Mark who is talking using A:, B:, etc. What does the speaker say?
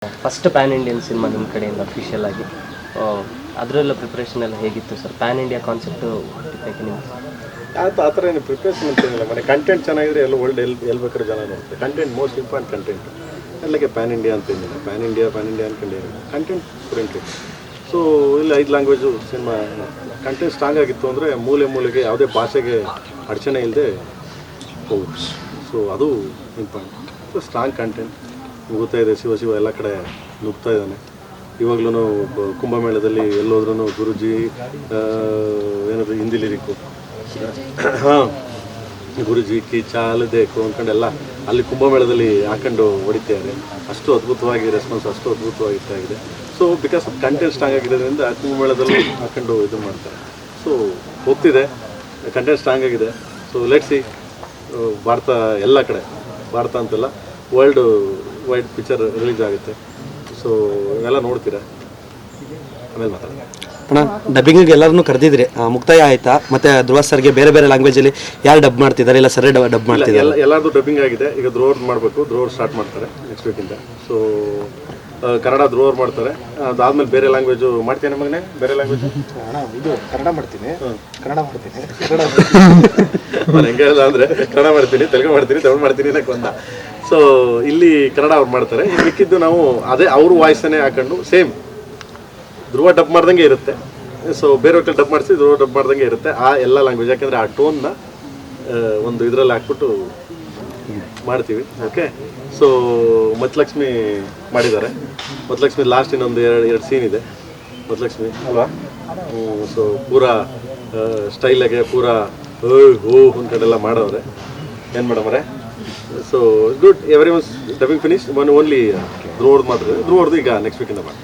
A: First PAN Indian cinema ನಿಮ್ಮ ಕಡೆಯಿಂದ official ಆಗಿ ಅದರಲ್ಲ ಪ್ರಿಪ್ರೇಷನ್ ಎಲ್ಲ ಹೇಗಿತ್ತು ಸರ್? ಪ್ಯಾನ್ ಇಂಡಿಯಾ ಕಾನ್ಸೆಪ್ಟು ನಿಮ್ಗೆ
B: ಆ ಥರ ಏನು ಪ್ರಿಪ್ರೇಷನ್ ಅಂತೇನಿಲ್ಲ. ಮನೆ ಕಂಟೆಂಟ್ ಚೆನ್ನಾಗಿದ್ರೆ ಎಲ್ಲ ವರ್ಲ್ಡ್ ಎಲ್ಲಿ ಬೇಕಾದ್ರೆ ಜನ ನೋಡ್ತಾರೆ. Content most important content. ಎಲ್ಲಕ್ಕೆ ಪ್ಯಾನ್ ಇಂಡಿಯಾ ಅಂತೇನಿಲ್ಲ. ಪ್ಯಾನ್ ಇಂಡಿಯಾ ಅನ್ಕೊಂಡಿಲ್ಲ. Content friendly. ಸೊ ಇಲ್ಲಿ 5 ಲ್ಯಾಂಗ್ವೇಜು ಸಿನಿಮಾ ಕಂಟೆಂಟ್ ಸ್ಟ್ರಾಂಗ್ ಆಗಿತ್ತು ಅಂದರೆ ಮೂಲೆಗೆ ಯಾವುದೇ ಭಾಷೆಗೆ ಅಡಚಣೆ ಇಲ್ಲದೆ ಹೋಗುತ್ತೆ. ಸೊ ಅದು ಇಂಪಾರ್ಟೆಂಟ್. ಸೊ ಸ್ಟ್ರಾಂಗ್ ಕಂಟೆಂಟ್ ಗೊತ್ತಾ ಇದೆ. ಶಿವ ಎಲ್ಲ ಕಡೆ ನುಗ್ತಾ ಇದ್ದಾನೆ. ಇವಾಗಲೂ ಕುಂಭಮೇಳದಲ್ಲಿ ಎಲ್ಲೋದ್ರೂ ಗುರುಜಿ ಏನಾದರೂ ಹಿಂದಿ ಲಿರಿಕ್ಕು ಹಾಂ ಗುರುಜಿ ಕಿ ಚಾಲ್ ದೇಕು ಅಂದ್ಕೊಂಡೆಲ್ಲ ಅಲ್ಲಿ ಕುಂಭಮೇಳದಲ್ಲಿ ಹಾಕೊಂಡು ಹೊಡಿತಾರೆ. ಅಷ್ಟು ಅದ್ಭುತವಾಗಿ ರೆಸ್ಪಾನ್ಸ್ ಅಷ್ಟು ಅದ್ಭುತವಾಗಿ ಇಷ್ಟ. ಸೊ ಬಿಕಾಸ್ ಕಂಟೆಂಟ್ ಸ್ಟ್ರಾಂಗ್ ಆಗಿರೋದ್ರಿಂದ ಕುಂಭಮೇಳದಲ್ಲಿ ಹಾಕೊಂಡು ಇದು ಮಾಡ್ತಾರೆ. ಸೊ ಹೋಗ್ತಿದೆ, ಕಂಟೆಂಟ್ ಸ್ಟ್ರಾಂಗ್ ಆಗಿದೆ. ಸೊ ಲೆಟ್ಸಿ ಭಾರತ ಎಲ್ಲ ಕಡೆ, ಭಾರತ ಅಂತೆಲ್ಲ ವರ್ಲ್ಡ್ ವೈಡ್ ಪಿಕ್ಚರ್ ರಿಲೀಸ್ ಆಗುತ್ತೆ. ಸೊ ಇವೆಲ್ಲ ನೋಡ್ತೀರಾ, ಆಮೇಲೆ ಮಾತಾಡೋಣ.
C: ಅಣ್ಣ, ಡಬ್ಬಿಂಗಿಗೆ ಎಲ್ಲರನ್ನೂ ಕರೆದಿದ್ರಿ, ಮುಕ್ತಾಯ ಆಯ್ತಾ? ಮತ್ತೆ ಧ್ರುವ ಸರ್ಗೆ ಬೇರೆ ಲ್ಯಾಂಗ್ವೇಜಲ್ಲಿ ಯಾರು ಡಬ್ ಮಾಡ್ತಿದ್ದಾರೆ? ಇಲ್ಲ ಸರಿ ಡಬ್ ಮಾಡ್ತಿದ್ದಾರೆ?
B: ಎಲ್ಲರದು ಡಬ್ಬಿಂಗ್ ಆಗಿದೆ. ಈಗ ಧ್ರುವರ್ ಮಾಡಬೇಕು. ಧ್ರುವರ್ ಸ್ಟಾರ್ಟ್ ಮಾಡ್ತಾರೆ ನೆಕ್ಸ್ಟ್ ವೀಕಿಂದ. ಸೊ ಕನ್ನಡ ಧ್ರುವರ್ ಮಾಡ್ತಾರೆ. ಅದಾದ್ಮೇಲೆ ಬೇರೆ ಲ್ಯಾಂಗ್ವೇಜು ಮಾಡ್ತೇನೆ ಮಗನೇ. ಬೇರೆ ಲ್ಯಾಂಗ್ವೇಜ್
D: ಇದು ಕನ್ನಡ ಮಾಡ್ತೀನಿ.
B: ಹೆಂಗೆ ಇಲ್ಲ ಅಂದರೆ ಕನ್ನಡ ಮಾಡ್ತೀನಿ, ತೆಲುಗು ಮಾಡ್ತೀನಿ, ತಮಿಳು ಮಾಡ್ತೀನಿ ಅನ್ನಕ್ಕೆ ಬಂದ. ಸೊ ಇಲ್ಲಿ ಕನ್ನಡ ಅವ್ರು ಮಾಡ್ತಾರೆ. ಇಲ್ಲಿ ಮಿಕ್ಕಿದ್ದು ನಾವು ಅದೇ ಅವ್ರ ವಾಯ್ಸನ್ನೇ ಹಾಕೊಂಡು ಸೇಮ್ ಧ್ರುವ ಡಬ್ ಮಾಡ್ದಂಗೆ ಇರುತ್ತೆ. ಸೊ ಬೇರೆ ಹೊಟ್ಟೆ ಡಬ್ ಮಾಡಿಸಿ ಧ್ರುವ ಡಬ್ ಮಾಡ್ದಂಗೆ ಇರುತ್ತೆ ಆ ಎಲ್ಲ ಲ್ಯಾಂಗ್ವೇಜ್. ಯಾಕೆಂದರೆ ಆ ಟೋನ್ನ ಒಂದು ಇದರಲ್ಲಿ ಹಾಕ್ಬಿಟ್ಟು ಮಾಡ್ತೀವಿ. ಓಕೆ. ಸೊ ಮುತ್ತಲಕ್ಷ್ಮಿ ಮಾಡಿದ್ದಾರೆ. ಮುತ್ತಲಕ್ಷ್ಮಿ ಲಾಸ್ಟ್ ಇನ್ನೊಂದು ಎರಡು ಸೀನ್ ಇದೆ. ಮುತ್ತಲಕ್ಷ್ಮಿ ಅಲ್ವಾ? ಸೊ ಪೂರಾ ಸ್ಟೈಲಾಗೆ ಪೂರಾ ಹೋ ಅಂದ್ಕೊಂಡೆಲ್ಲ ಮಾಡೋರೆ. ಏನು ಮೇಡಮರೇ? So good. Everyone's dubbing finish. Only ಧ್ರುವರ್ದು ಮಾತ್ರ. ಧ್ರುವರ್ದು ಈಗ ನೆಕ್ಸ್ಟ್ ವೀಕಿಂದ ಮಾಡಿ.